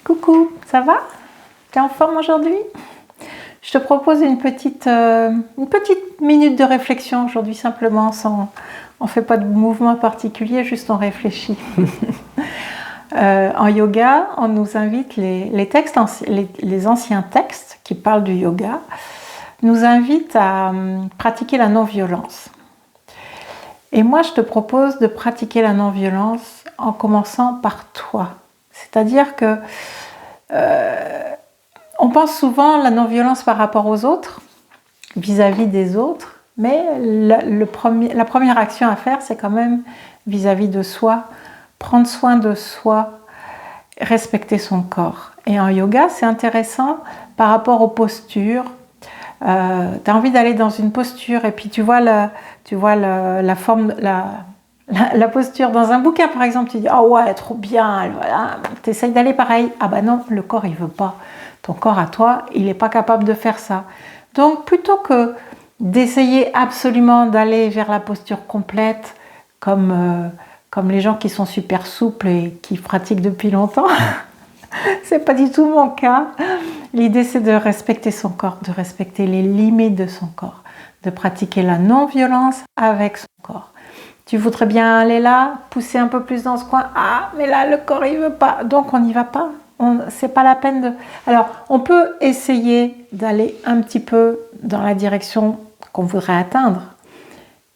Coucou, ça va? T'es en forme aujourd'hui? Je te propose une petite minute de réflexion aujourd'hui simplement, on fait pas de mouvement particulier, juste on réfléchit. En yoga, on nous invite, les anciens textes qui parlent du yoga, nous invitent à pratiquer la non-violence. Et moi, je te propose de pratiquer la non-violence en commençant par toi. C'est-à-dire que on pense souvent à la non-violence par rapport aux autres, vis-à-vis des autres, mais la première action à faire, c'est quand même vis-à-vis de soi, prendre soin de soi, respecter son corps. Et en yoga, c'est intéressant par rapport aux postures. Tu as envie d'aller dans une posture et puis tu vois la forme, la posture dans un bouquin par exemple, tu dis oh ouais trop bien, voilà. Tu essayes d'aller pareil, ah bah non, le corps il veut pas, ton corps à toi il n'est pas capable de faire ça. Donc plutôt que d'essayer absolument d'aller vers la posture complète comme les gens qui sont super souples et qui pratiquent depuis longtemps, c'est pas du tout mon cas. L'idée c'est de respecter son corps, de respecter les limites de son corps, de pratiquer la non-violence avec son corps. Tu voudrais bien aller là, pousser un peu plus dans ce coin. Ah, mais là, le corps, il veut pas. Donc, on n'y va pas. C'est pas la peine de... Alors, on peut essayer d'aller un petit peu dans la direction qu'on voudrait atteindre.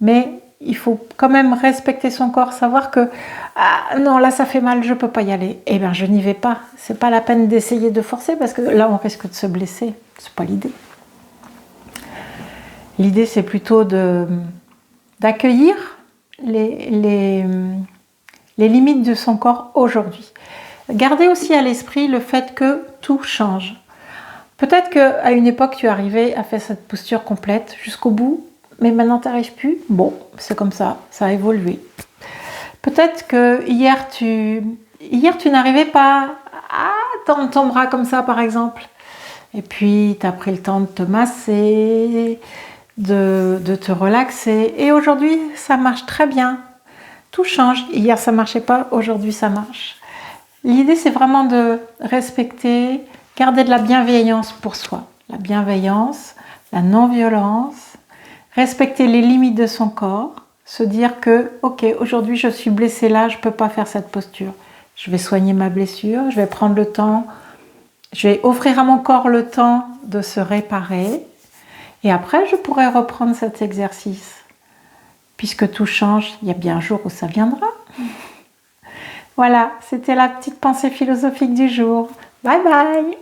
Mais il faut quand même respecter son corps, savoir que ah, non, là, ça fait mal, je peux pas y aller. Eh bien, je n'y vais pas. C'est pas la peine d'essayer de forcer parce que là, on risque de se blesser. C'est pas l'idée. L'idée, c'est plutôt d'accueillir les limites de son corps aujourd'hui. Gardez aussi à l'esprit le fait que tout change. Peut-être qu'à une époque, tu arrivais à faire cette posture complète jusqu'au bout, mais maintenant, tu n'arrives plus. Bon, c'est comme ça, ça a évolué. Peut-être que hier, tu n'arrivais pas à tendre ton bras comme ça, par exemple. Et puis, tu as pris le temps de te masser, de te relaxer. Et aujourd'hui, ça marche très bien. Tout change. Hier, ça ne marchait pas. Aujourd'hui, ça marche. L'idée, c'est vraiment de respecter, garder de la bienveillance pour soi. La bienveillance, la non-violence, respecter les limites de son corps, se dire que, ok, aujourd'hui, je suis blessée là, je ne peux pas faire cette posture. Je vais soigner ma blessure, je vais prendre le temps, je vais offrir à mon corps le temps de se réparer. Et après, je pourrai reprendre cet exercice. Puisque tout change, il y a bien un jour où ça viendra. Voilà, c'était la petite pensée philosophique du jour. Bye bye!